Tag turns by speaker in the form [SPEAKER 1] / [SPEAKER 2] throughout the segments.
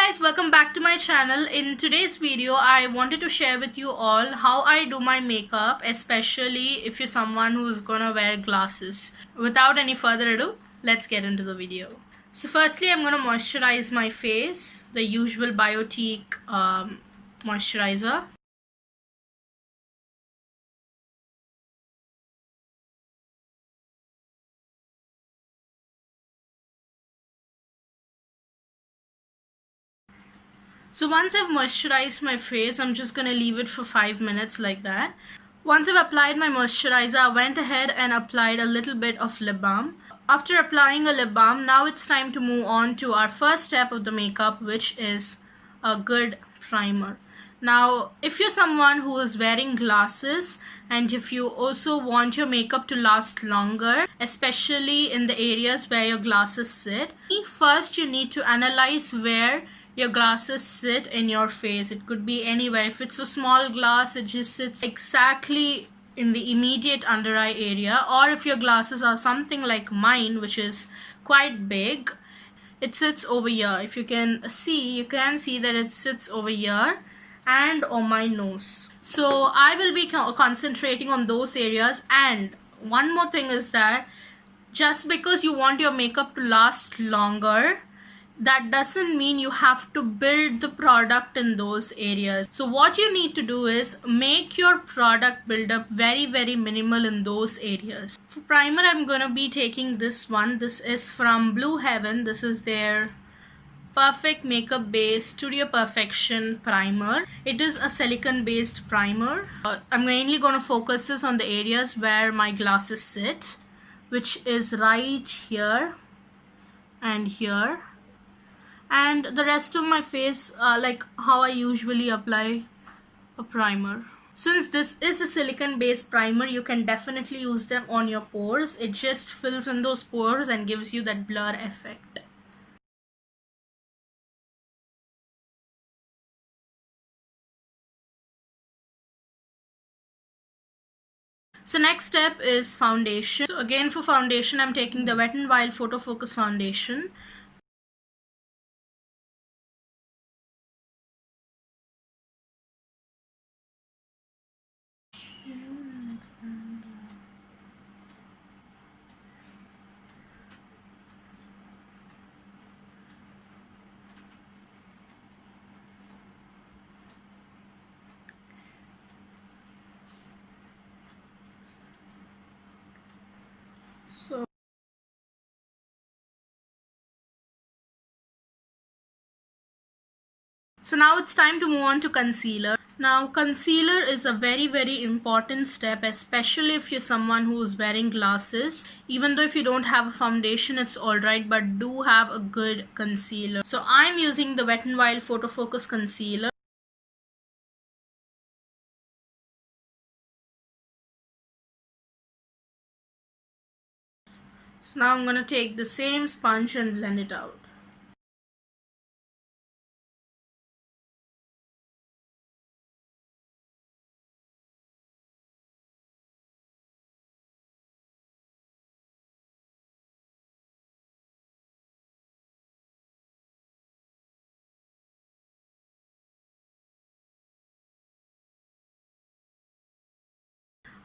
[SPEAKER 1] guys, welcome back to my channel. In today's video I wanted to share with you all how I do my makeup, especially if you're someone who's gonna wear glasses. Without any further ado, let's get into the video. So firstly, I'm gonna moisturize my face, the usual Biotique moisturizer. So once I've moisturized my face, I'm just gonna leave it for 5 minutes like that. Once I've applied my moisturizer, I went ahead and applied a little bit of lip balm. After applying a lip balm, now it's time to move on to our first step of the makeup, which is a good primer. Now, if you're someone who is wearing glasses and if you also want your makeup to last longer, especially in the areas where your glasses sit, first you need to analyze where your glasses sit in your face. It could be anywhere. If it's a small glass, it just sits exactly in the immediate under eye area, or if your glasses are something like mine, which is quite big, it sits over here. If you can see that it sits over here and on my nose. So I will be concentrating on those areas. And one more thing is that just because you want your makeup to last longer, that doesn't mean you have to build the product in those areas. So what you need to do is make your product build up very minimal in those areas. For primer, I'm gonna be taking this one. This is from Blue Heaven. This is their Perfect Makeup Base Studio Perfection primer. It is a silicone based primer. I'm mainly gonna focus this on the areas where my glasses sit, which is right here and here, and the rest of my face, like how I usually apply a primer. Since this is a silicone based primer, you can definitely use them on your pores. It just fills in those pores and gives you that blur effect. So next step is foundation. So again, for foundation, I'm taking the Wet n Wild Photo Focus foundation. So now it's time to move on to concealer. Now concealer is a very important step, especially if you're someone who's wearing glasses. Even though if you don't have a foundation, it's alright, but do have a good concealer. So I'm using the Wet n Wild Photo Focus concealer. So now I'm going to take the same sponge and blend it out.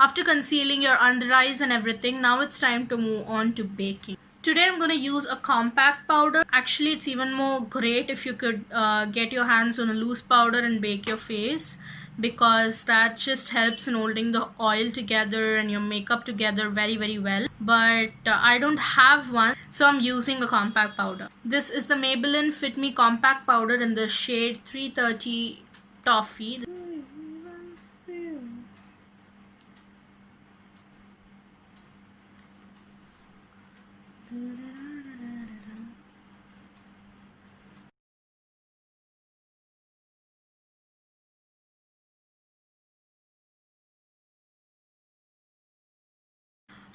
[SPEAKER 1] After concealing your under eyes and everything, now it's time to move on to baking. Today I'm going to use a compact powder. Actually, it's even more great if you could get your hands on a loose powder and bake your face, because that just helps in holding the oil together and your makeup together very well. But I don't have one, so I'm using a compact powder. This is the Maybelline Fit Me compact powder in the shade 330 Toffee.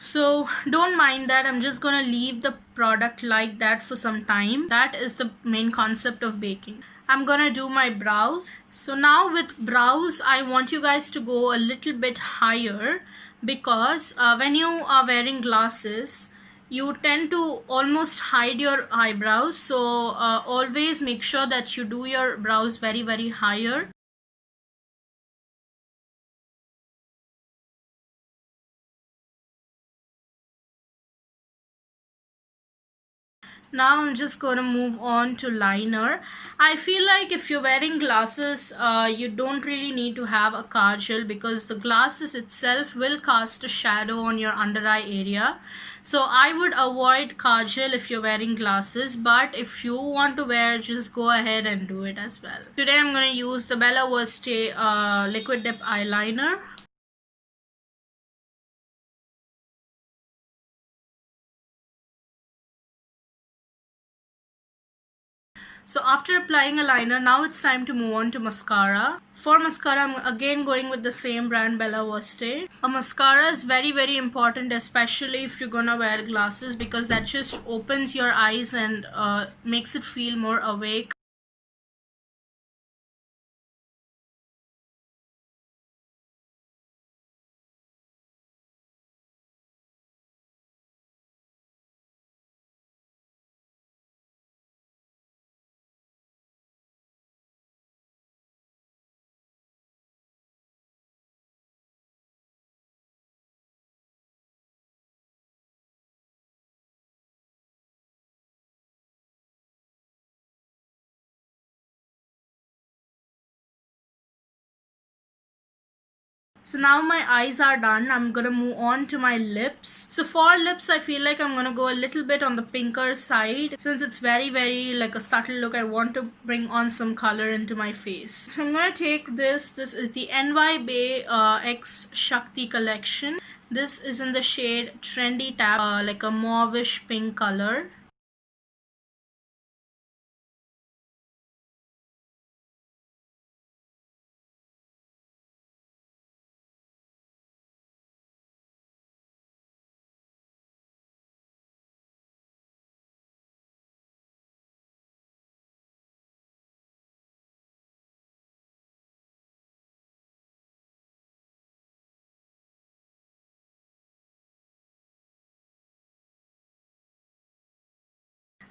[SPEAKER 1] So don't mind that, I'm just gonna leave the product like that for some time. That is the main concept of baking. I'm gonna do my brows. So now with brows, I want you guys to go a little bit higher, because when you are wearing glasses, you tend to almost hide your eyebrows. So always make sure that you do your brows very, very higher. Now I'm just going to move on to liner. I feel like if you're wearing glasses, you don't really need to have a kajal because the glasses itself will cast a shadow on your under eye area. So I would avoid kajal if you're wearing glasses, but if you want to wear, just go ahead and do it as well. Today I'm going to use the Bella Versace liquid dip eyeliner. So after applying a liner, now it's time to move on to mascara. For mascara, I'm again going with the same brand, Bella Versace. A mascara is very, very important, especially if you're gonna wear glasses, because that just opens your eyes and makes it feel more awake. So now my eyes are done. I'm gonna move on to my lips. So for lips, I feel like I'm gonna go a little bit on the pinker side. Since it's very, very like a subtle look, I want to bring on some color into my face. So I'm gonna take this. This is the NY Bay X Shakti collection. This is in the shade Trendy Tap, like a mauvish pink color.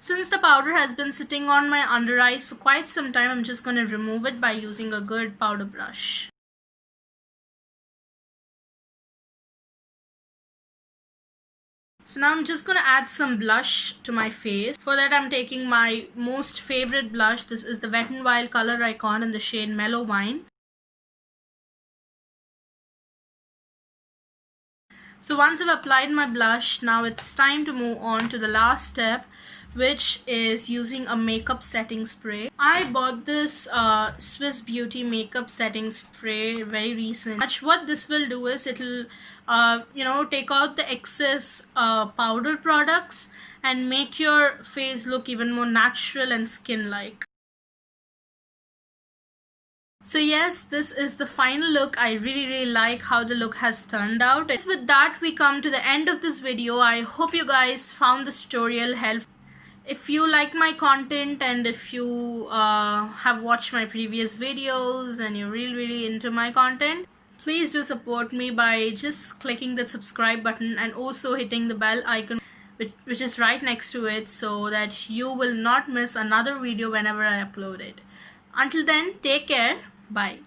[SPEAKER 1] Since the powder has been sitting on my under eyes for quite some time, I'm just going to remove it by using a good powder brush. So now I'm just going to add some blush to my face. For that, I'm taking my most favorite blush. This is the Wet n Wild Color Icon in the shade Mellow Wine. So once I've applied my blush, now it's time to move on to the last step, which is using a makeup setting spray. I bought this Swiss Beauty makeup setting spray very recently. What this will do is it'll take out the excess powder products and make your face look even more natural and skin-like. So yes, this is the final look. I really like how the look has turned out. With that, we come to the end of this video. I hope you guys found this tutorial helpful. If you like my content and if you have watched my previous videos and you're really into my content, please do support me by just clicking the subscribe button and also hitting the bell icon which is right next to it, so that you will not miss another video whenever I upload it. Until then, take care. Bye.